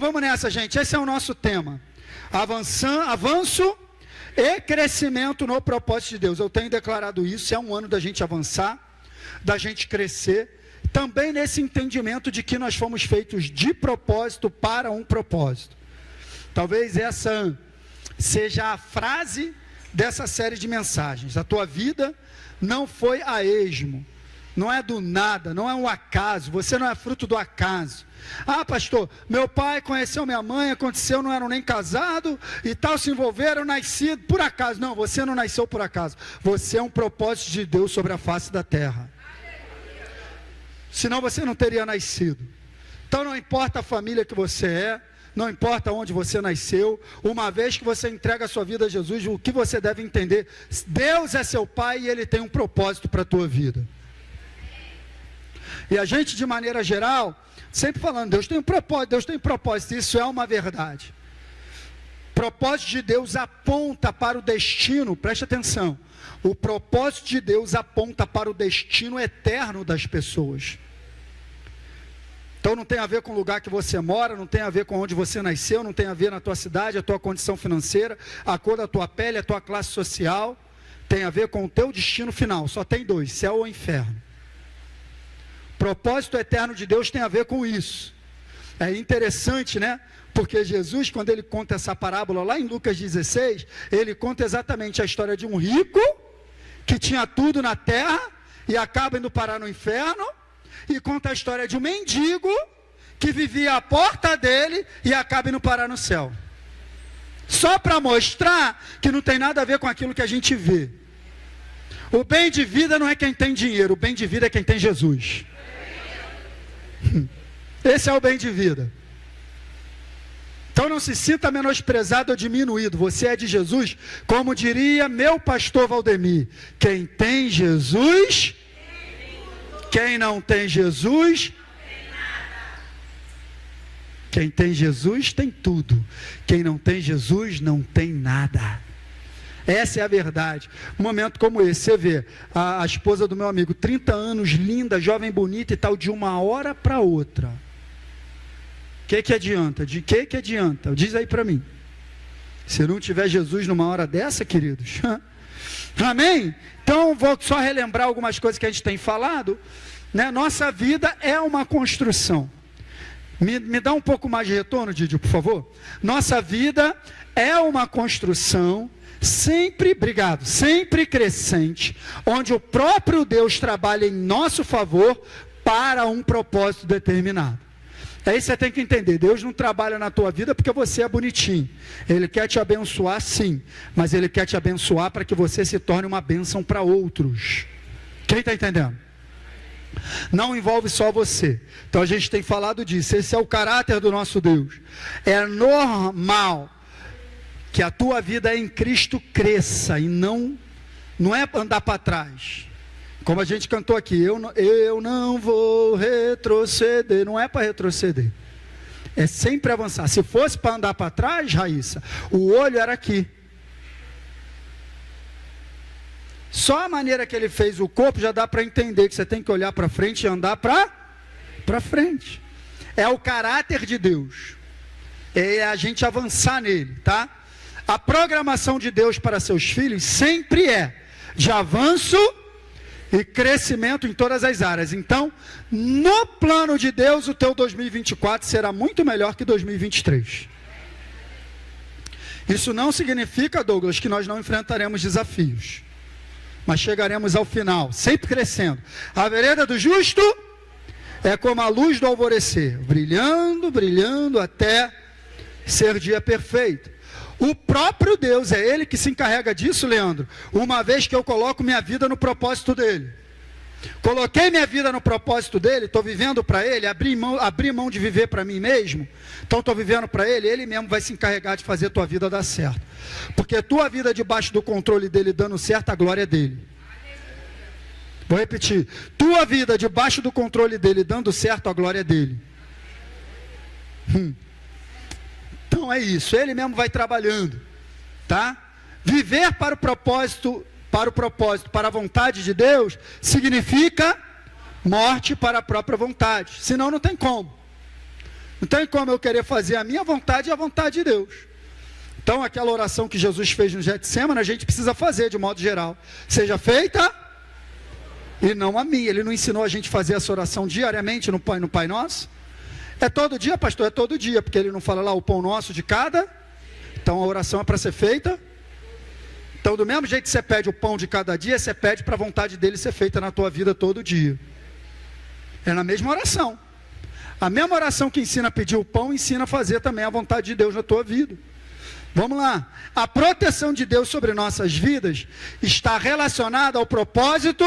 vamos nessa, gente. Esse é o nosso tema. Avanço e crescimento no propósito de Deus. Eu tenho declarado isso. É um ano da gente avançar, da gente crescer. Também nesse entendimento de que nós fomos feitos de propósito para um propósito. Talvez essa seja a frase dessa série de mensagens. A tua vida não foi a esmo. Não é do nada, não é um acaso. Você não é fruto do acaso. Ah, pastor, meu pai conheceu minha mãe, aconteceu, não eram nem casados e tal, se envolveram, nascido por acaso. Não, você não nasceu por acaso. Você é um propósito de Deus sobre a face da terra. Senão você não teria nascido. Então não importa a família que você é, não importa onde você nasceu, uma vez que você entrega a sua vida a Jesus, o que você deve entender, Deus é seu pai e Ele tem um propósito para a tua vida. E a gente, de maneira geral, sempre falando, Deus tem um propósito, isso é uma verdade. O propósito de Deus aponta para o destino, preste atenção, o propósito de Deus aponta para o destino eterno das pessoas. Então não tem a ver com o lugar que você mora, não tem a ver com onde você nasceu, não tem a ver na tua cidade, a tua condição financeira, a cor da tua pele, a tua classe social, tem a ver com o teu destino final, só tem dois, céu ou inferno. Propósito eterno de Deus tem a ver com isso. É interessante, né? Porque Jesus, quando ele conta essa parábola lá em Lucas 16, ele conta exatamente a história de um rico que tinha tudo na terra e acaba indo parar no inferno, e conta a história de um mendigo que vivia à porta dele e acaba indo parar no céu. Só para mostrar que não tem nada a ver com aquilo que a gente vê. O bem de vida não é quem tem dinheiro, o bem de vida é quem tem Jesus. Esse é o bem de vida. Então não se sinta menosprezado ou diminuído. Você é de Jesus, como diria meu pastor Valdemir. Quem tem Jesus, quem não tem Jesus, quem tem Jesus tem tudo. Quem não tem Jesus não tem nada. Essa é a verdade. Um momento como esse, você vê a esposa do meu amigo, 30 anos, linda, jovem, bonita e tal, de uma hora para outra. O que adianta? De que adianta? Diz aí para mim. Se não tiver Jesus numa hora dessa, queridos. Amém? Então, vou só relembrar algumas coisas que a gente tem falado. Né? Nossa vida é uma construção. Me dá um pouco mais de retorno, Didio, por favor. Nossa vida é uma construção sempre crescente, onde o próprio Deus trabalha em nosso favor para um propósito determinado. Aí você tem que entender, Deus não trabalha na tua vida porque você é bonitinho. Ele quer te abençoar sim, mas Ele quer te abençoar para que você se torne uma bênção para outros. Quem está entendendo? Não envolve só você. Então a gente tem falado disso, esse é o caráter do nosso Deus. É normal que a tua vida em Cristo cresça e não é andar para trás. Como a gente cantou aqui, eu não vou retroceder. Não é para retroceder, é sempre avançar. Se fosse para andar para trás, Raíssa, o olho era aqui. Só a maneira que ele fez o corpo já dá para entender que você tem que olhar para frente e andar para frente. É o caráter de Deus, é a gente avançar nele, tá? A programação de Deus para seus filhos sempre é de avanço e crescimento em todas as áreas. Então, no plano de Deus, o teu 2024 será muito melhor que 2023. Isso não significa, Douglas, que nós não enfrentaremos desafios, mas chegaremos ao final, sempre crescendo. A vereda do justo é como a luz do alvorecer, brilhando, brilhando até ser dia perfeito. O próprio Deus, é Ele que se encarrega disso, Leandro, uma vez que eu coloco minha vida no propósito dEle. Coloquei minha vida no propósito dEle, estou vivendo para Ele, abri mão de viver para mim mesmo, então estou vivendo para Ele, Ele mesmo vai se encarregar de fazer a tua vida dar certo. Porque tua vida debaixo do controle dEle dando certo, a glória é dEle. Vou repetir, tua vida debaixo do controle dEle dando certo, a glória é dEle. Então é isso, Ele mesmo vai trabalhando, tá? Viver para o propósito, para a vontade de Deus, significa morte para a própria vontade, senão não tem como. Não tem como eu querer fazer a minha vontade e a vontade de Deus. Então, aquela oração que Jesus fez no Getsemane, a gente precisa fazer de modo geral. Seja feita e não a minha. Ele não ensinou a gente a fazer essa oração diariamente no Pai Nosso? É todo dia, pastor? É todo dia, porque ele não fala lá o pão nosso de cada. Então, a oração é para ser feita. Então, do mesmo jeito que você pede o pão de cada dia, você pede para a vontade dele ser feita na tua vida todo dia. É na mesma oração. A mesma oração que ensina a pedir o pão, ensina a fazer também a vontade de Deus na tua vida. Vamos lá. A proteção de Deus sobre nossas vidas está relacionada ao propósito.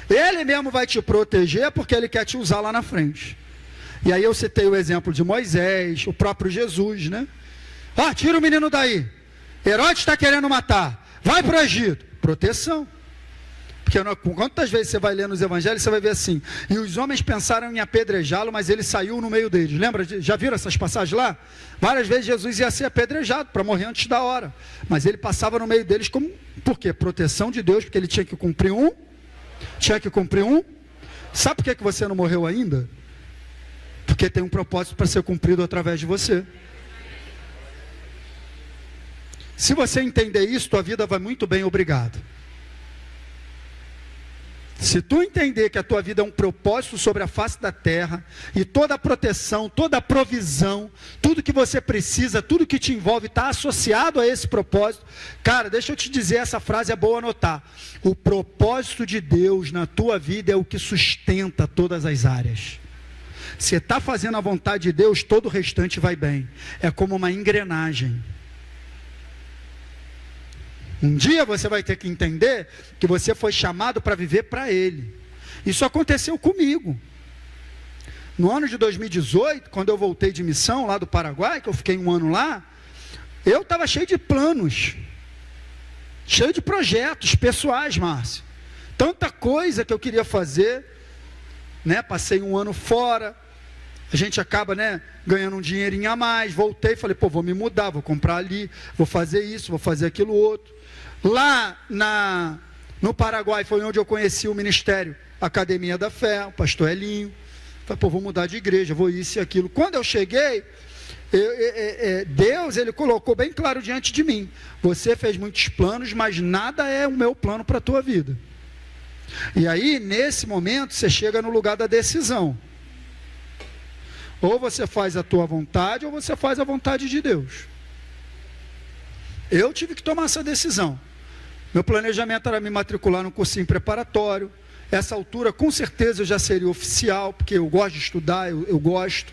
Ele mesmo vai te proteger porque Ele quer te usar lá na frente. E aí eu citei o exemplo de Moisés, o próprio Jesus, né? Tira o menino daí. Herodes está querendo matar. Vai para o Egito. Proteção. Porque quantas vezes você vai ler nos evangelhos, você vai ver assim: e os homens pensaram em apedrejá-lo, mas ele saiu no meio deles. Lembra? Já viram essas passagens lá? Várias vezes Jesus ia ser apedrejado para morrer antes da hora. Mas ele passava no meio deles como... Por quê? Proteção de Deus, porque ele tinha que cumprir um. Sabe por que você não morreu ainda? Porque tem um propósito para ser cumprido através de você. Se você entender isso, tua vida vai muito bem, obrigado. Se tu entender que a tua vida é um propósito sobre a face da terra, e toda a proteção, toda a provisão, tudo que você precisa, tudo que te envolve está associado a esse propósito. Cara, deixa eu te dizer, essa frase é boa anotar. O propósito de Deus na tua vida é o que sustenta todas as áreas. Se está fazendo a vontade de Deus, todo o restante vai bem. É como uma engrenagem. Um dia você vai ter que entender que você foi chamado para viver para Ele. Isso aconteceu comigo. No ano de 2018, quando eu voltei de missão lá do Paraguai, que eu fiquei um ano lá, eu estava cheio de planos, cheio de projetos pessoais, Márcio. Tanta coisa que eu queria fazer, né? Passei um ano fora, a gente acaba, né, ganhando um dinheirinho a mais. Voltei e falei, vou me mudar, vou comprar ali, vou fazer isso, vou fazer aquilo outro. Lá no Paraguai foi onde eu conheci o ministério Academia da Fé, o pastor Elinho. Falei, vou mudar de igreja, vou isso e aquilo. Quando eu cheguei, Deus, Ele colocou bem claro diante de mim: você fez muitos planos, mas nada é o meu plano para a tua vida. E aí, nesse momento, você chega no lugar da decisão. Ou você faz a tua vontade, ou você faz a vontade de Deus. Eu tive que tomar essa decisão. Meu planejamento era me matricular num cursinho preparatório. Essa altura, com certeza, eu já seria oficial, porque eu gosto de estudar, eu gosto.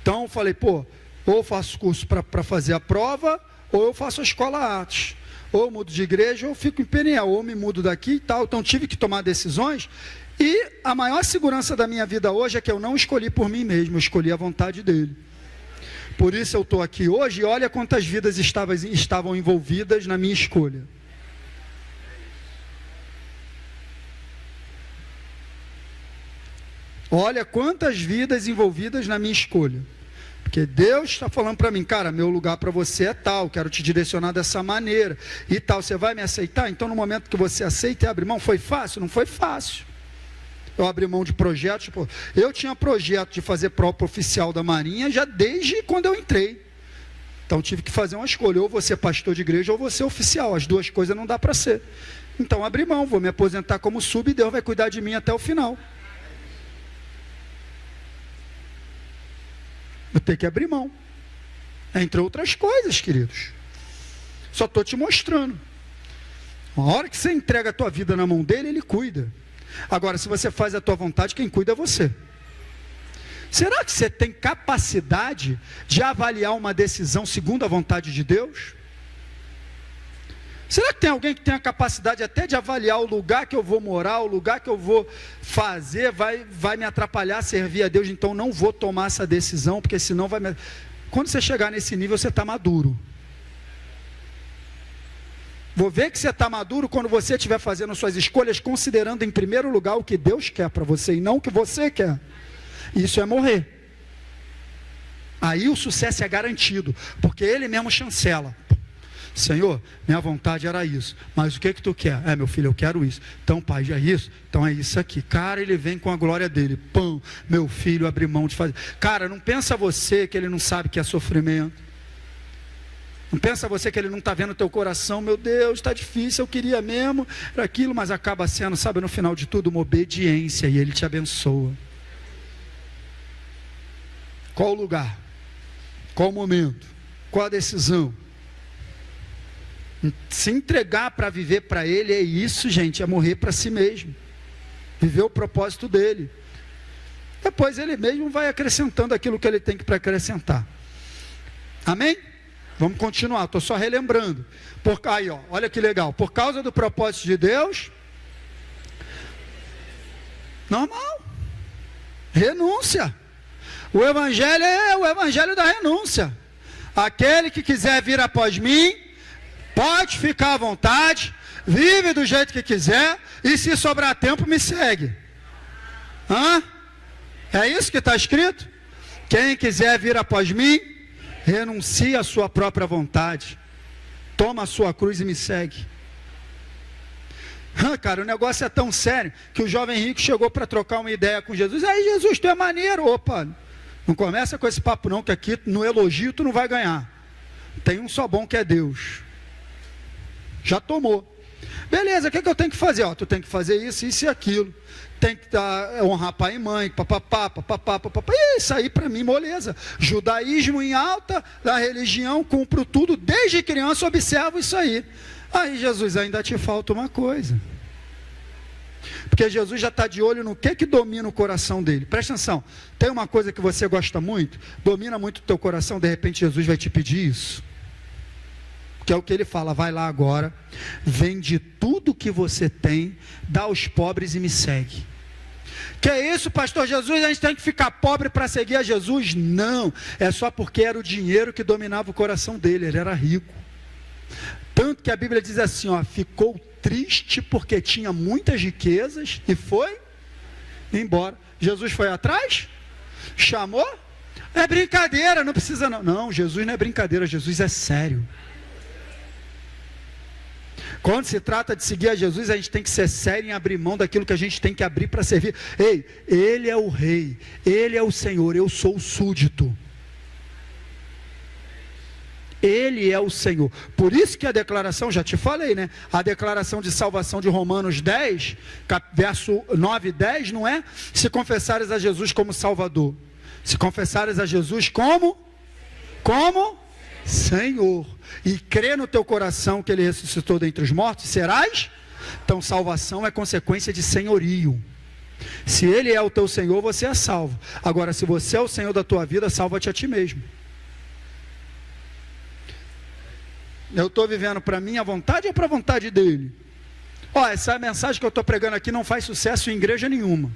Então, eu falei, ou eu faço curso para fazer a prova, ou eu faço a escola Atos. Ou eu mudo de igreja, ou eu fico em Peniel, ou eu me mudo daqui e tal. Então, tive que tomar decisões. E a maior segurança da minha vida hoje é que eu não escolhi por mim mesmo, eu escolhi a vontade dEle. Por isso eu estou aqui hoje, e olha quantas vidas estavam envolvidas na minha escolha. Olha quantas vidas envolvidas na minha escolha. Porque Deus está falando para mim, cara, meu lugar para você é tal, quero te direcionar dessa maneira e tal. Você vai me aceitar? Então, no momento que você aceita e abre mão, foi fácil? Não foi fácil. Eu abri mão de projetos. Eu tinha projeto de fazer prova oficial da Marinha já desde quando eu entrei. Então tive que fazer uma escolha: ou você pastor de igreja ou você oficial. As duas coisas não dá para ser. Então abri mão, vou me aposentar como sub e Deus vai cuidar de mim até o final. Eu tenho que abrir mão. Entre outras coisas, queridos. Só estou te mostrando. A hora que você entrega a tua vida na mão dele, ele cuida. Agora, se você faz a tua vontade, quem cuida é você. Será que você tem capacidade de avaliar uma decisão segundo a vontade de Deus? Será que tem alguém que tem a capacidade até de avaliar o lugar que eu vou morar, o lugar que eu vou fazer, vai me atrapalhar a servir a Deus, então não vou tomar essa decisão, porque senão vai me... Quando você chegar nesse nível, você está maduro. Vou ver que você está maduro quando você estiver fazendo suas escolhas, considerando em primeiro lugar o que Deus quer para você e não o que você quer. Isso é morrer. Aí o sucesso é garantido, porque Ele mesmo chancela. Senhor, minha vontade era isso, mas o que tu quer? Meu filho, eu quero isso. Então, pai, já é isso? Então é isso aqui. Cara, ele vem com a glória dele. Pão, meu filho, abre mão de fazer. Cara, não pensa você que ele não sabe que é sofrimento. Não pensa você que ele não está vendo o teu coração. Meu Deus, está difícil, eu queria mesmo aquilo, mas acaba sendo, sabe, no final de tudo, uma obediência, e ele te abençoa. Qual o lugar? Qual o momento? Qual a decisão? Se entregar para viver para ele é isso, gente, é morrer para si mesmo, viver o propósito dele. Depois ele mesmo vai acrescentando aquilo que ele tem para acrescentar. Amém? Vamos continuar, estou só relembrando. Aí, ó, olha que legal. Por causa do propósito de Deus, normal, renúncia. O evangelho é o evangelho da renúncia. Aquele que quiser vir após mim, pode ficar à vontade, vive do jeito que quiser, e se sobrar tempo, me segue. É isso que está escrito? Quem quiser vir após mim, renuncia à sua própria vontade, toma a sua cruz e me segue. Cara, o negócio é tão sério, que o jovem rico chegou para trocar uma ideia com Jesus. Aí, Jesus, tu é maneiro. Opa, não começa com esse papo não, que aqui no elogio tu não vai ganhar. Tem um só bom que é Deus. Já tomou. Beleza, o que eu tenho que fazer? Tu tem que fazer isso, isso e aquilo. Tem que honrar pai e mãe, papapá. E isso aí para mim, moleza. Judaísmo em alta, da religião, cumpro tudo. Desde criança observo isso aí. Aí Jesus, ainda te falta uma coisa. Porque Jesus já está de olho no que domina o coração dele. Presta atenção, tem uma coisa que você gosta muito, domina muito o teu coração, de repente Jesus vai te pedir isso. Que é o que ele fala, vai lá agora, vende tudo que você tem, dá aos pobres e me segue. Que é isso, pastor Jesus, a gente tem que ficar pobre para seguir a Jesus? Não, é só porque era o dinheiro que dominava o coração dele, ele era rico. Tanto que a Bíblia diz assim, ficou triste porque tinha muitas riquezas e foi embora. Jesus foi atrás? Chamou? É brincadeira, não precisa não. Não, Jesus não é brincadeira, Jesus é sério. Quando se trata de seguir a Jesus, a gente tem que ser sério em abrir mão daquilo que a gente tem que abrir para servir. Ei, Ele é o Rei, Ele é o Senhor, eu sou o súdito. Ele é o Senhor. Por isso que a declaração, já te falei, né? A declaração de salvação de Romanos 10, verso 9 e 10, não é se confessares a Jesus como Salvador. Se confessares a Jesus como Senhor. E crê no teu coração que Ele ressuscitou dentre os mortos, serás? Então salvação é consequência de senhorio. Se Ele é o teu Senhor, você é salvo. Agora, se você é o Senhor da tua vida, salva-te a ti mesmo. Eu estou vivendo para minha vontade ou para a vontade dele? Essa mensagem que eu estou pregando aqui não faz sucesso em igreja nenhuma.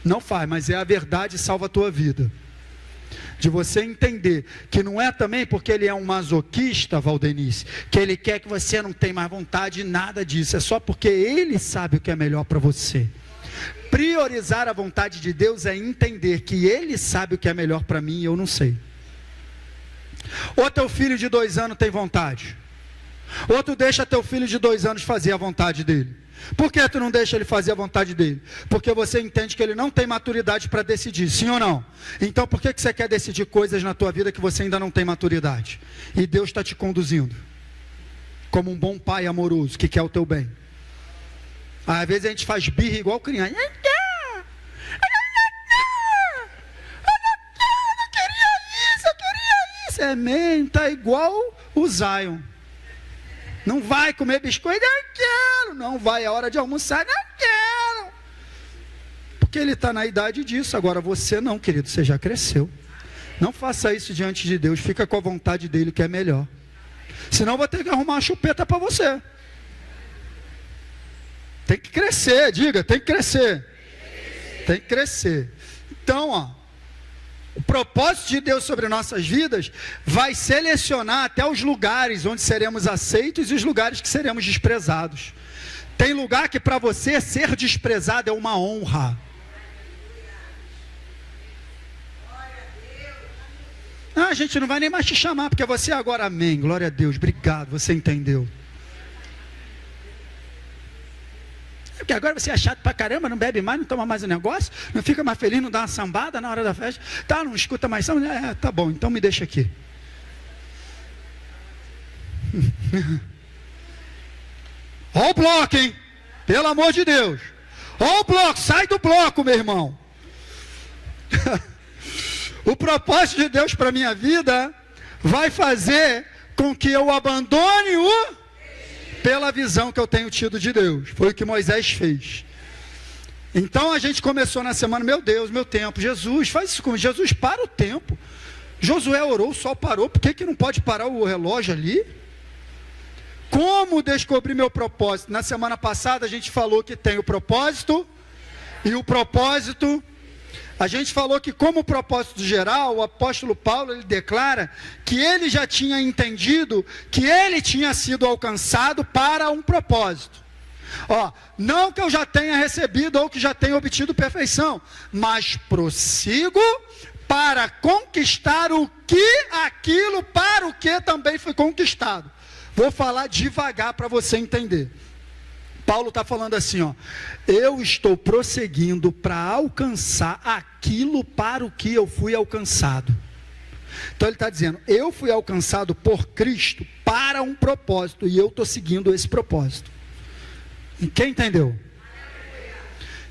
Não faz, mas é a verdade, salva a tua vida. De você entender que não é também porque ele é um masoquista, Valdenice, que ele quer que você não tenha mais vontade, nada disso. É só porque ele sabe o que é melhor para você. Priorizar a vontade de Deus é entender que ele sabe o que é melhor para mim e eu não sei. Ou teu filho de 2 anos tem vontade, ou tu deixa teu filho de 2 anos fazer a vontade dele. Por que tu não deixa ele fazer a vontade dele? Porque você entende que ele não tem maturidade para decidir, sim ou não? Então por que você quer decidir coisas na tua vida que você ainda não tem maturidade? E Deus está te conduzindo como um bom pai amoroso que quer o teu bem. Às vezes a gente faz birra igual criança. É mesmo, tá igual o Zion. Não vai comer biscoito? Não quero. Não vai, é hora de almoçar? Não quero. Porque ele está na idade disso. Agora você não, querido, você já cresceu. Não faça isso diante de Deus, fica com a vontade dele que é melhor. Senão vou ter que arrumar uma chupeta para você. Tem que crescer, diga, tem que crescer. Tem que crescer. Então, o propósito de Deus sobre nossas vidas vai selecionar até os lugares onde seremos aceitos e os lugares que seremos desprezados. Tem lugar que para você ser desprezado é uma honra. gente não vai nem mais te chamar, porque você agora, amém, glória a Deus, obrigado, você entendeu. Porque agora você é chato pra caramba, não bebe mais, não toma mais o negócio, não fica mais feliz, não dá uma sambada na hora da festa, tá, não escuta mais samba, tá bom, então me deixa aqui. Ó o bloco, hein? Pelo amor de Deus. Ó o bloco, sai do bloco, meu irmão. O propósito de Deus para minha vida vai fazer com que eu abandone pela visão que eu tenho tido de Deus. Foi o que Moisés fez. Então a gente começou na semana, meu Deus, meu tempo, Jesus, faz isso comigo. Jesus, para o tempo. Josué orou, o sol parou, por que não pode parar o relógio ali? Como descobrir meu propósito? Na semana passada a gente falou que tem o propósito e o propósito. A gente falou que como propósito geral, o apóstolo Paulo, ele declara que ele já tinha entendido que ele tinha sido alcançado para um propósito. Não que eu já tenha recebido ou que já tenha obtido perfeição, mas prossigo para conquistar aquilo para o que também foi conquistado. Vou falar devagar para você entender. Paulo está falando assim, eu estou prosseguindo para alcançar aquilo para o que eu fui alcançado. Então ele está dizendo, eu fui alcançado por Cristo para um propósito, e eu estou seguindo esse propósito. E quem entendeu?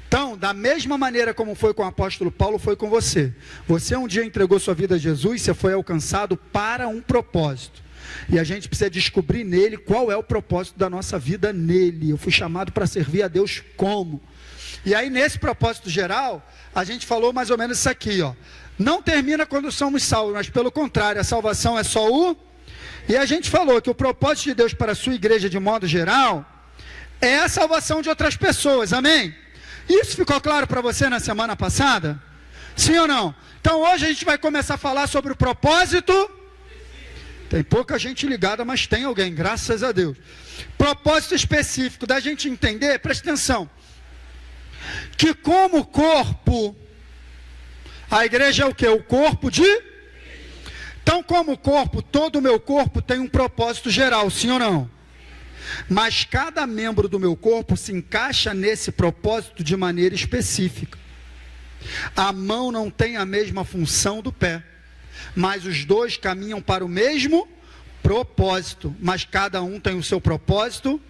Então, da mesma maneira como foi com o apóstolo Paulo, foi com você. Você um dia entregou sua vida a Jesus, você foi alcançado para um propósito. E a gente precisa descobrir nele qual é o propósito da nossa vida nele. Eu fui chamado para servir a Deus como? E aí nesse propósito geral, a gente falou mais ou menos isso aqui, não termina quando somos salvos, mas pelo contrário, a salvação é só E a gente falou que o propósito de Deus para a sua igreja de modo geral, é a salvação de outras pessoas, amém? Isso ficou claro para você na semana passada? Sim ou não? Então hoje a gente vai começar a falar sobre o propósito. Tem pouca gente ligada, mas tem alguém, graças a Deus. Propósito específico, da gente entender, presta atenção, que como corpo, a igreja é o quê? O corpo de... Então como corpo, todo o meu corpo tem um propósito geral, sim ou não? Mas cada membro do meu corpo se encaixa nesse propósito de maneira específica. A mão não tem a mesma função do pé, mas os dois caminham para o mesmo propósito, mas cada um tem o seu propósito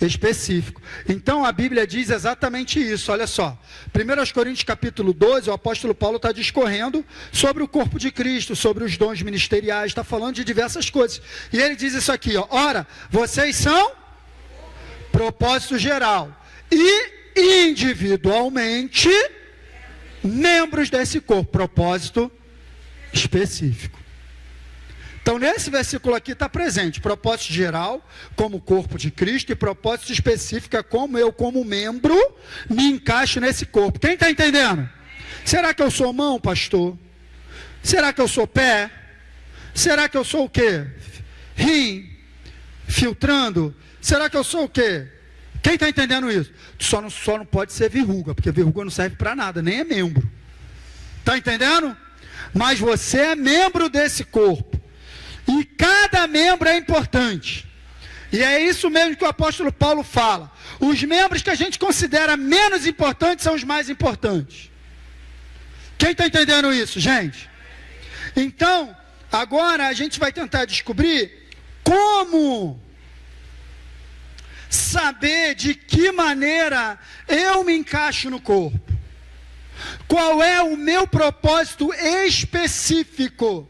específico. Então a Bíblia diz exatamente isso, olha só, 1 Coríntios capítulo 12, o apóstolo Paulo está discorrendo sobre o corpo de Cristo, sobre os dons ministeriais, está falando de diversas coisas, e ele diz isso aqui, ora, vocês são propósito geral, e individualmente, membros desse corpo, propósito específico. Então nesse versículo aqui está presente propósito geral como corpo de Cristo e propósito específico como eu como membro me encaixo nesse corpo. Quem está entendendo? Será que eu sou mão, pastor? Será que eu sou pé? Será que eu sou o quê? Rim? Filtrando? Será que eu sou o quê? Quem está entendendo isso? Só não pode ser verruga, porque verruga não serve para nada, nem é membro. Está entendendo? Mas você é membro desse corpo. E cada membro é importante. E é isso mesmo que o apóstolo Paulo fala. Os membros que a gente considera menos importantes são os mais importantes. Quem está entendendo isso, gente? Então, agora a gente vai tentar descobrir como saber de que maneira eu me encaixo no corpo. Qual é o meu propósito específico?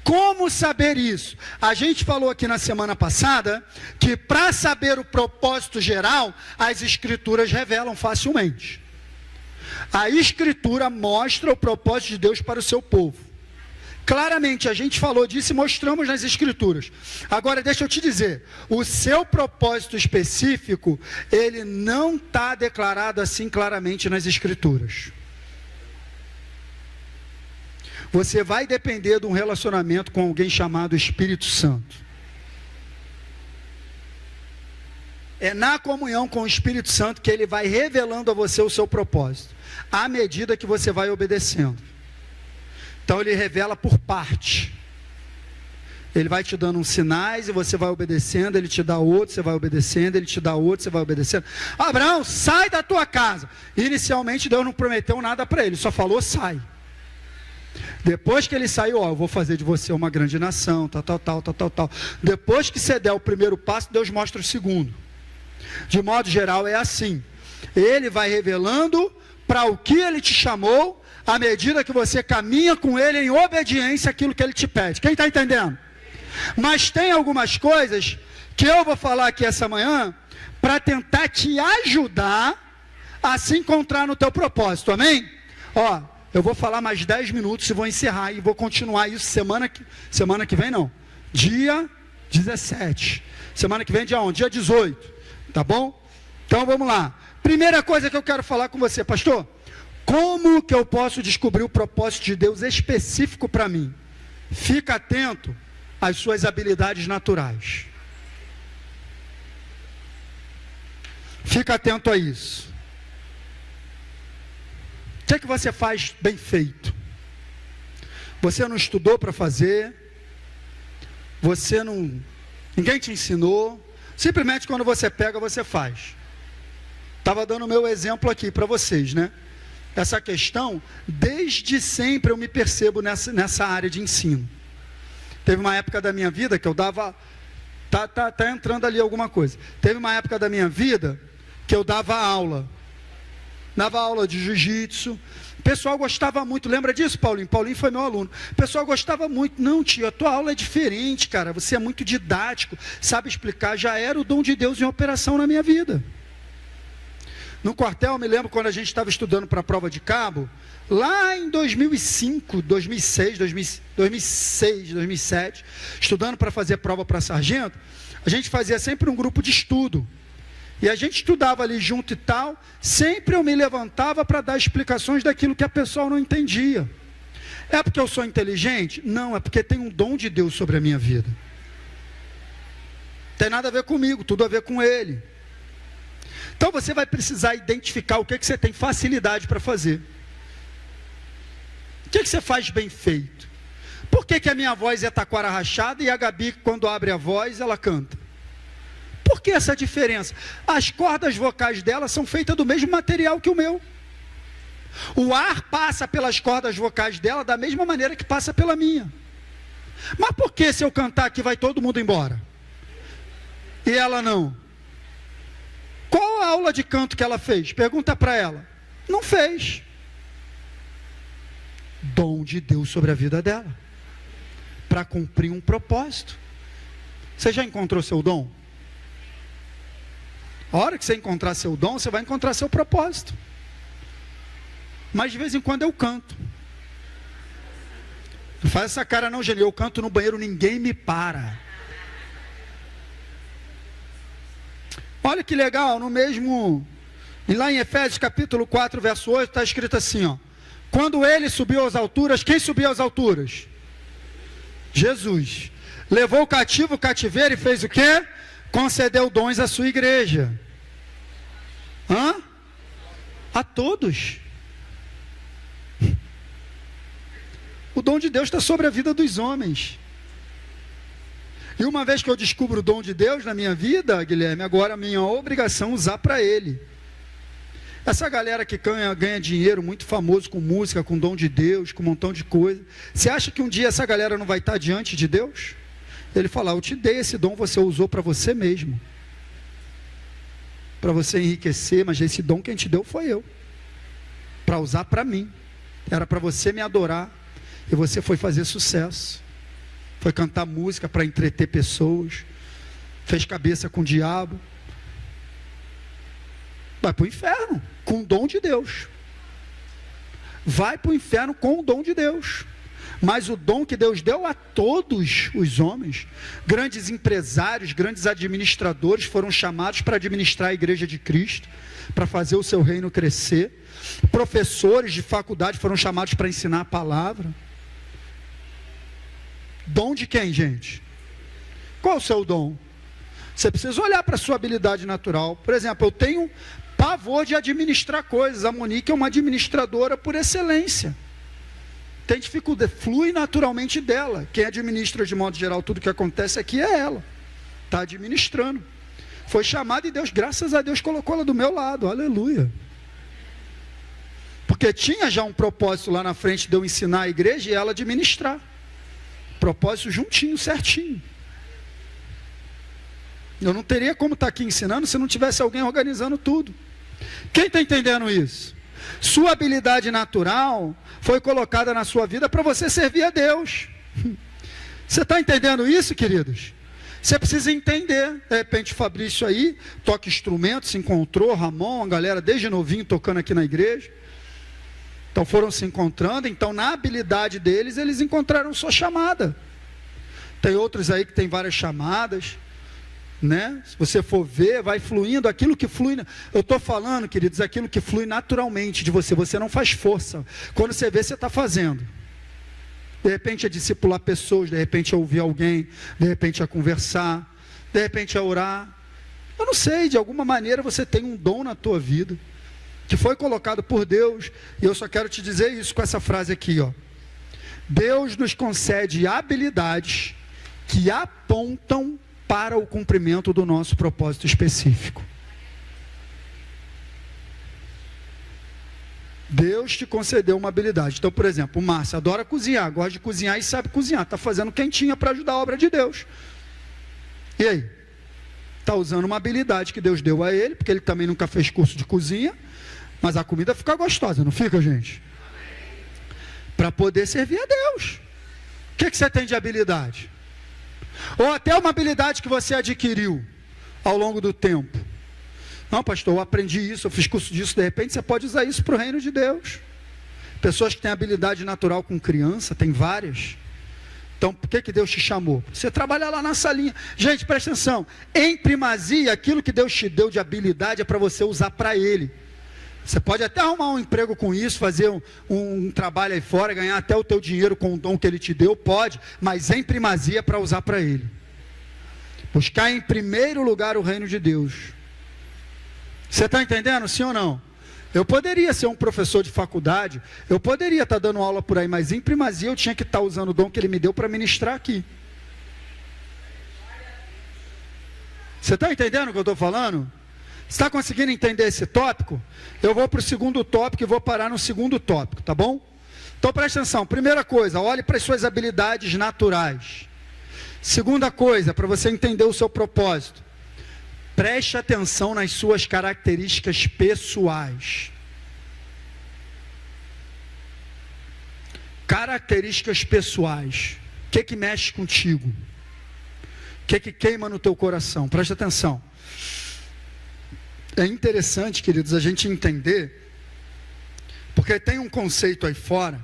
Como saber isso? A gente falou aqui na semana passada que para saber o propósito geral, as escrituras revelam facilmente. A escritura mostra o propósito de Deus para o seu povo. Claramente, a gente falou disso e mostramos nas escrituras. Agora, deixa eu te dizer, o seu propósito específico, ele não está declarado assim claramente nas escrituras. Você vai depender de um relacionamento com alguém chamado Espírito Santo. É na comunhão com o Espírito Santo que ele vai revelando a você o seu propósito, à medida que você vai obedecendo. Então ele revela por parte. Ele vai te dando uns sinais e você vai obedecendo, ele te dá outro, você vai obedecendo, ele te dá outro, você vai obedecendo. Abraão, sai da tua casa. Inicialmente Deus não prometeu nada para ele, só falou sai. Depois que ele saiu, eu vou fazer de você uma grande nação, tal. Depois que você der o primeiro passo, Deus mostra o segundo. De modo geral é assim. Ele vai revelando para o que ele te chamou, à medida que você caminha com ele em obediência àquilo que ele te pede. Quem está entendendo? Mas tem algumas coisas que eu vou falar aqui essa manhã para tentar te ajudar a se encontrar no teu propósito, amém? Eu vou falar mais 10 minutos e vou encerrar e vou continuar isso semana que vem não, dia 17, semana que vem dia 11, dia 18, tá bom? Então vamos lá, primeira coisa que eu quero falar com você, pastor, como que eu posso descobrir o propósito de Deus específico para mim? Fica atento às suas habilidades naturais. Fica atento a isso. O que você faz bem feito? Você não estudou para fazer? Ninguém te ensinou? Simplesmente quando você pega, você faz. Estava dando o meu exemplo aqui para vocês, né? Essa questão, desde sempre eu me percebo nessa área de ensino. Teve uma época da minha vida que eu dava... Tá entrando ali alguma coisa. Teve uma época da minha vida que eu dava aula. Dava aula de jiu-jitsu. O pessoal gostava muito. Lembra disso, Paulinho? Paulinho foi meu aluno. O pessoal gostava muito. Não, tio, a tua aula é diferente, cara. Você é muito didático, sabe explicar. Já era o dom de Deus em operação na minha vida. No quartel, eu me lembro quando a gente estava estudando para a prova de cabo, lá em 2005, 2006, 2007, estudando para fazer prova para sargento, a gente fazia sempre um grupo de estudo. E a gente estudava ali junto e tal, sempre eu me levantava para dar explicações daquilo que a pessoa não entendia. É porque eu sou inteligente? Não, é porque tem um dom de Deus sobre a minha vida. Não tem nada a ver comigo, tudo a ver com Ele. Então você vai precisar identificar o que você tem facilidade para fazer. O que você faz bem feito? Por que a minha voz é taquara rachada e a Gabi, quando abre a voz, ela canta? Por que essa diferença? As cordas vocais dela são feitas do mesmo material que o meu. O ar passa pelas cordas vocais dela da mesma maneira que passa pela minha. Mas por que se eu cantar aqui vai todo mundo embora? E ela não? Qual a aula de canto que ela fez? Pergunta para ela. Não fez. Dom de Deus sobre a vida dela. Para cumprir um propósito. Você já encontrou seu dom? A hora que você encontrar seu dom, você vai encontrar seu propósito. Mas de vez em quando eu canto. Não faz essa cara não, Gênio. Eu canto no banheiro, ninguém me para. Olha que legal, lá em Efésios capítulo 4, verso 8, está escrito assim, quando ele subiu às alturas, quem subiu às alturas? Jesus. Levou o cativo, o cativeiro e fez o quê? Concedeu dons à sua igreja. A todos. O dom de Deus está sobre a vida dos homens. E uma vez que eu descubro o dom de Deus na minha vida, Guilherme, agora a minha obrigação é usar para Ele. Essa galera que ganha dinheiro, muito famoso com música, com dom de Deus, com um montão de coisa. Você acha que um dia essa galera não vai estar diante de Deus? Ele fala, eu te dei esse dom, você usou para você mesmo. Para você enriquecer, mas esse dom quem te deu foi eu. Para usar para mim. Era para você me adorar. E você foi fazer sucesso. Foi cantar música para entreter pessoas. Fez cabeça com o diabo. Vai para o inferno com o dom de Deus. Vai para o inferno com o dom de Deus. Mas o dom que Deus deu a todos os homens, grandes empresários, grandes administradores foram chamados para administrar a igreja de Cristo, para fazer o seu reino crescer. Professores de faculdade foram chamados para ensinar a palavra. Dom de quem, gente? Qual o seu dom? Você precisa olhar para a sua habilidade natural. Por exemplo, eu tenho pavor de administrar coisas. A Monique é uma administradora por excelência. tem dificuldade, flui naturalmente dela. Quem administra de modo geral tudo que acontece aqui é ela. Está administrando. Foi chamada e Deus, graças a Deus, colocou ela do meu lado. Aleluia. Porque tinha já um propósito lá na frente de eu ensinar a igreja e ela administrar. Propósito juntinho, certinho. Eu não teria como estar aqui ensinando se não tivesse alguém organizando tudo. Quem está entendendo isso? Sua habilidade natural foi colocada na sua vida para você servir a Deus. Você está entendendo isso, queridos? Você precisa entender. De repente o Fabrício aí toca instrumento, se encontrou, Ramon, a galera desde novinho tocando aqui na igreja. Então foram se encontrando, então na habilidade deles, eles encontraram sua chamada. Tem outros aí que tem várias chamadas, né? Se você for ver, vai fluindo, aquilo que flui, eu estou falando, queridos, aquilo que flui naturalmente de você, você não faz força, quando você vê, você está fazendo. De repente é discipular pessoas, de repente é ouvir alguém, de repente é conversar, de repente é orar, eu não sei, de alguma maneira você tem um dom na tua vida, que foi colocado por Deus, e eu só quero te dizer isso com essa frase aqui, ó. Deus nos concede habilidades que apontam para o cumprimento do nosso propósito específico. Deus te concedeu uma habilidade. Então, por exemplo, o Márcio adora cozinhar, gosta de cozinhar e sabe cozinhar, está fazendo quentinha para ajudar a obra de Deus. E aí? Está usando uma habilidade que Deus deu a ele, porque ele também nunca fez curso de cozinha, mas a comida fica gostosa, não fica, gente? Para poder servir a Deus. O que você tem de habilidade? Ou até uma habilidade que você adquiriu ao longo do tempo. Não, pastor, eu aprendi isso, eu fiz curso disso, de repente você pode usar isso para o reino de Deus. Pessoas que têm habilidade natural com criança, tem várias. Então, por que Deus te chamou? Você trabalha lá na salinha. Gente, presta atenção, em primazia, aquilo que Deus te deu de habilidade é para você usar para Ele. Você pode até arrumar um emprego com isso, fazer um trabalho aí fora, ganhar até o teu dinheiro com o dom que Ele te deu, pode, mas em primazia é para usar para Ele. Buscar em primeiro lugar o reino de Deus. Você está entendendo, sim ou não? Eu poderia ser um professor de faculdade, eu poderia estar dando aula por aí, mas em primazia eu tinha que estar usando o dom que Ele me deu para ministrar aqui. Você está entendendo o que eu estou falando? Está conseguindo entender esse tópico? Eu vou para o segundo tópico e vou parar no segundo tópico, tá bom? Então presta atenção, primeira coisa, olhe para as suas habilidades naturais. Segunda coisa, para você entender o seu propósito, preste atenção nas suas características pessoais. Características pessoais. O que mexe contigo? O que queima no teu coração? Preste atenção. É interessante, queridos, a gente entender, porque tem um conceito aí fora,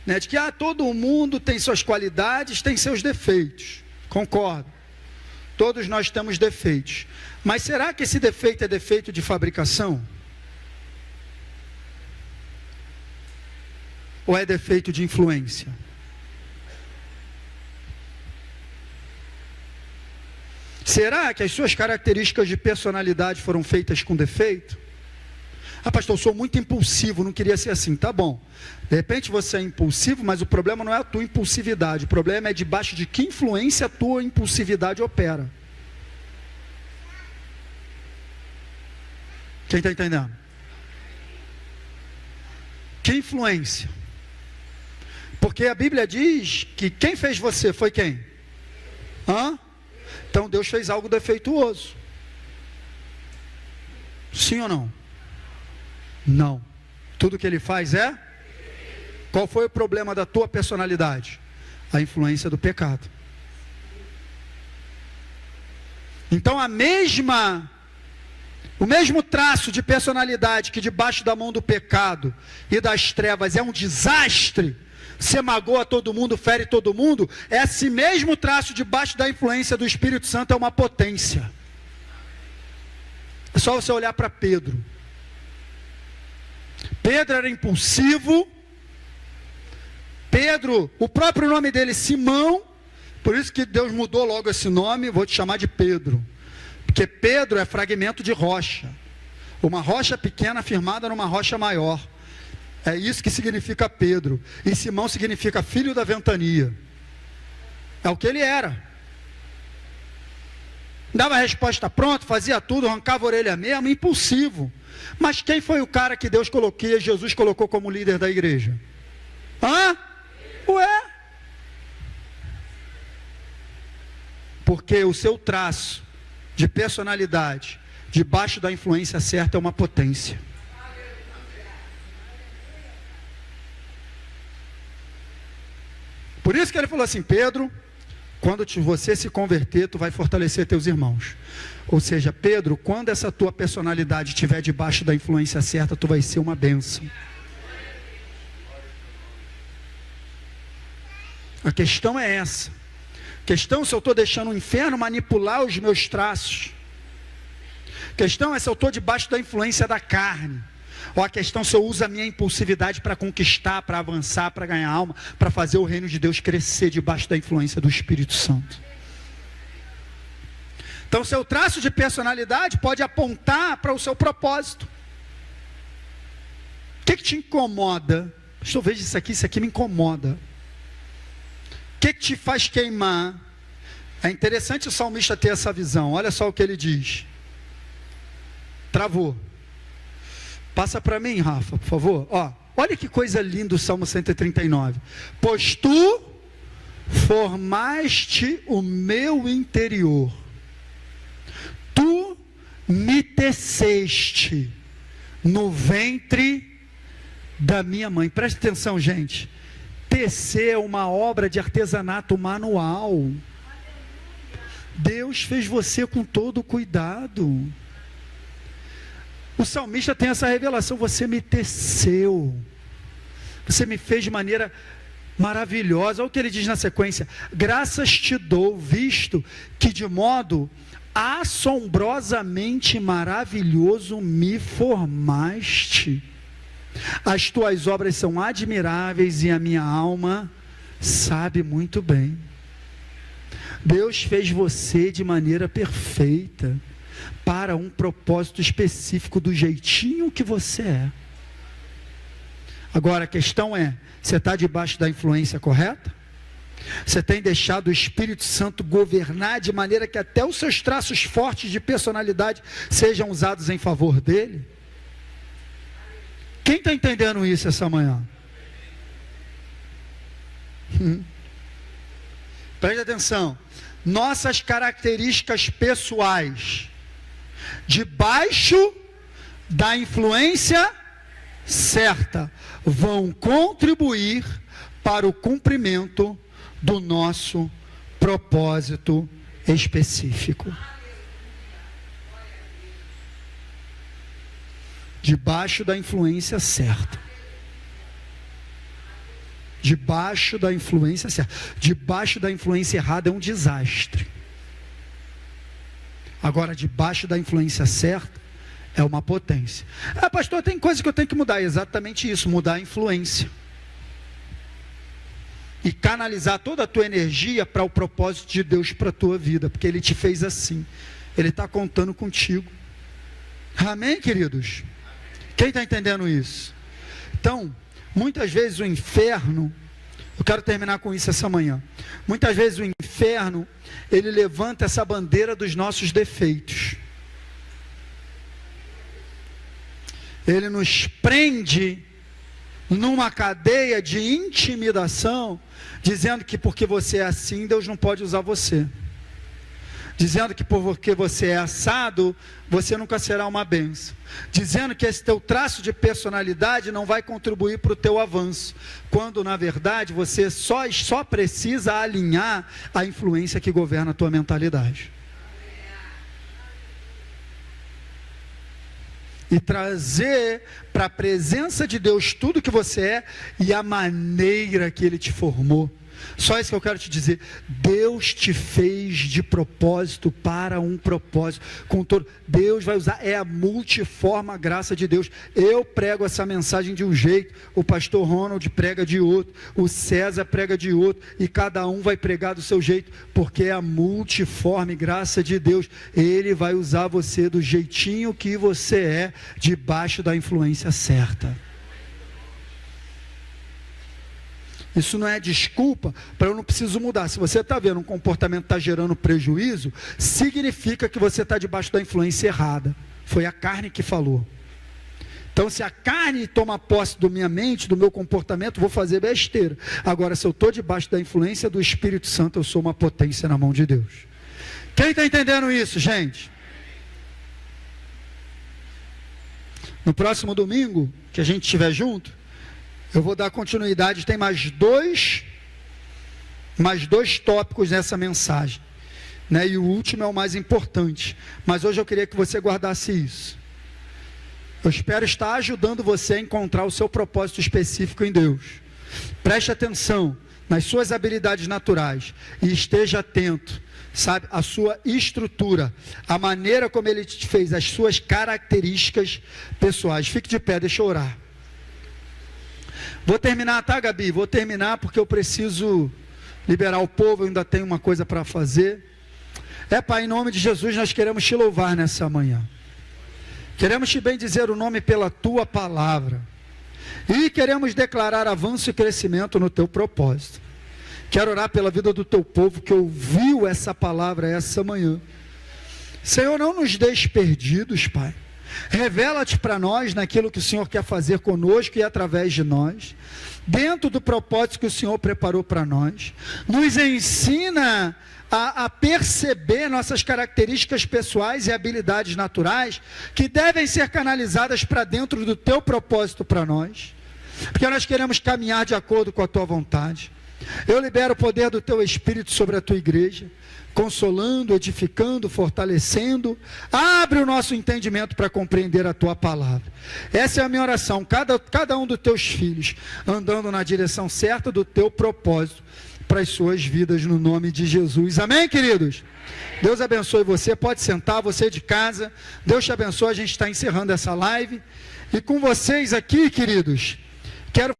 né, de que todo mundo tem suas qualidades, tem seus defeitos. Concordo. Todos nós temos defeitos. Mas será que esse defeito é defeito de fabricação? Ou é defeito de influência? Será que as suas características de personalidade foram feitas com defeito? Ah, pastor, eu sou muito impulsivo, não queria ser assim. Tá bom. De repente você é impulsivo, mas o problema não é a tua impulsividade. O problema é debaixo de que influência a tua impulsividade opera. Quem está entendendo? Que influência? Porque a Bíblia diz que quem fez você foi quem? Então Deus fez algo defeituoso. Sim ou não? Não. Tudo que Ele faz é? Qual foi o problema da tua personalidade? A influência do pecado. Então o mesmo traço de personalidade que debaixo da mão do pecado e das trevas é um desastre, você magoa todo mundo, fere todo mundo, esse mesmo traço debaixo da influência do Espírito Santo é uma potência. É só você olhar para Pedro. Pedro era impulsivo. Pedro, o próprio nome dele, Simão, por isso que Deus mudou logo esse nome, vou te chamar de Pedro. Porque Pedro é fragmento de rocha. Uma rocha pequena firmada numa rocha maior. É isso que significa Pedro. E Simão significa filho da ventania. É o que ele era. Dava a resposta pronta, fazia tudo, arrancava a orelha mesmo, impulsivo. Mas quem foi o cara que Deus colocou, Jesus colocou como líder da igreja? Ué? Porque o seu traço de personalidade, debaixo da influência certa, é uma potência. Por isso que ele falou assim: Pedro, quando você se converter, tu vai fortalecer teus irmãos. Ou seja, Pedro, quando essa tua personalidade estiver debaixo da influência certa, tu vai ser uma bênção. A questão é essa. A questão é se eu estou deixando o inferno manipular os meus traços. A questão é se eu estou debaixo da influência da carne. Ou a questão se eu uso a minha impulsividade para conquistar, para avançar, para ganhar alma, para fazer o reino de Deus crescer debaixo da influência do Espírito Santo. Então, seu traço de personalidade pode apontar para o seu propósito. O que te incomoda? Estou vendo isso aqui me incomoda. O que te faz queimar? É interessante o salmista ter essa visão. Olha só o que ele diz. Travou. Passa para mim, Rafa, por favor. Olha que coisa linda o Salmo 139. Pois tu formaste o meu interior. Tu me teceste no ventre da minha mãe. Preste atenção, gente. Tecer é uma obra de artesanato manual. Deus fez você com todo cuidado. O salmista tem essa revelação: você me teceu, você me fez de maneira maravilhosa. Olha o que ele diz na sequência: graças te dou, visto que de modo assombrosamente maravilhoso me formaste. As tuas obras são admiráveis e a minha alma sabe muito bem. Deus fez você de maneira perfeita, para um propósito específico, do jeitinho que você é. Agora a questão é: você está debaixo da influência correta? Você tem deixado o Espírito Santo governar de maneira que até os seus traços fortes de personalidade sejam usados em favor dele? Quem está entendendo isso essa manhã? Preste atenção. Nossas características pessoais debaixo da influência certa vão contribuir para o cumprimento do nosso propósito específico. Debaixo da influência certa. Debaixo da influência certa. Debaixo da influência errada é um desastre. Agora, debaixo da influência certa, é uma potência. Pastor, tem coisa que eu tenho que mudar. É exatamente isso, mudar a influência. E canalizar toda a tua energia para o propósito de Deus para a tua vida. Porque Ele te fez assim. Ele está contando contigo. Amém, queridos? Quem está entendendo isso? Então, muitas vezes o inferno... Eu quero terminar com isso essa manhã. Muitas vezes o inferno, ele levanta essa bandeira dos nossos defeitos. Ele nos prende numa cadeia de intimidação, dizendo que porque você é assim, Deus não pode usar você. Dizendo que porque você é assado, você nunca será uma bênção. Dizendo que esse teu traço de personalidade não vai contribuir para o teu avanço. Quando na verdade você só precisa alinhar a influência que governa a tua mentalidade. E trazer para a presença de Deus tudo que você é e a maneira que Ele te formou. Só isso que eu quero te dizer. Deus te fez de propósito para um propósito. Com todo, Deus vai usar, é a multiforme graça de Deus. Eu prego essa mensagem de um jeito, o pastor Ronald prega de outro, o César prega de outro, e cada um vai pregar do seu jeito, porque é a multiforme graça de Deus. Ele vai usar você do jeitinho que você é, debaixo da influência certa. Isso não é desculpa para eu não preciso mudar. Se você está vendo um comportamento que está gerando prejuízo, significa que você está debaixo da influência errada. Foi a carne que falou. Então, se a carne toma posse da minha mente, do meu comportamento, vou fazer besteira. Agora, se eu estou debaixo da influência do Espírito Santo, eu sou uma potência na mão de Deus. Quem está entendendo isso, gente? No próximo domingo, que a gente estiver junto, eu vou dar continuidade, tem mais dois tópicos nessa mensagem, né? E o último é o mais importante, mas hoje eu queria que você guardasse isso. Eu espero estar ajudando você a encontrar o seu propósito específico em Deus. Preste atenção nas suas habilidades naturais e esteja atento, sabe, a sua estrutura, a maneira como Ele te fez, as suas características pessoais. Fique de pé, deixa eu orar. Vou terminar, tá, Gabi? Vou terminar porque eu preciso liberar o povo, eu ainda tenho uma coisa para fazer. Pai, em nome de Jesus, nós queremos te louvar nessa manhã. Queremos te bendizer o nome pela tua palavra. E queremos declarar avanço e crescimento no teu propósito. Quero orar pela vida do teu povo que ouviu essa palavra essa manhã. Senhor, não nos deixe perdidos, Pai. Revela-te para nós naquilo que o Senhor quer fazer conosco e através de nós, dentro do propósito que o Senhor preparou para nós. Nos ensina a perceber nossas características pessoais e habilidades naturais que devem ser canalizadas para dentro do teu propósito para nós, porque nós queremos caminhar de acordo com a tua vontade. Eu libero o poder do teu Espírito sobre a tua igreja, consolando, edificando, fortalecendo. Abre o nosso entendimento para compreender a tua palavra. Essa é a minha oração, cada um dos teus filhos andando na direção certa do teu propósito para as suas vidas, no nome de Jesus. Amém, queridos? Deus abençoe você, pode sentar, você de casa. Deus te abençoe, a gente está encerrando essa live. E com vocês aqui, queridos, quero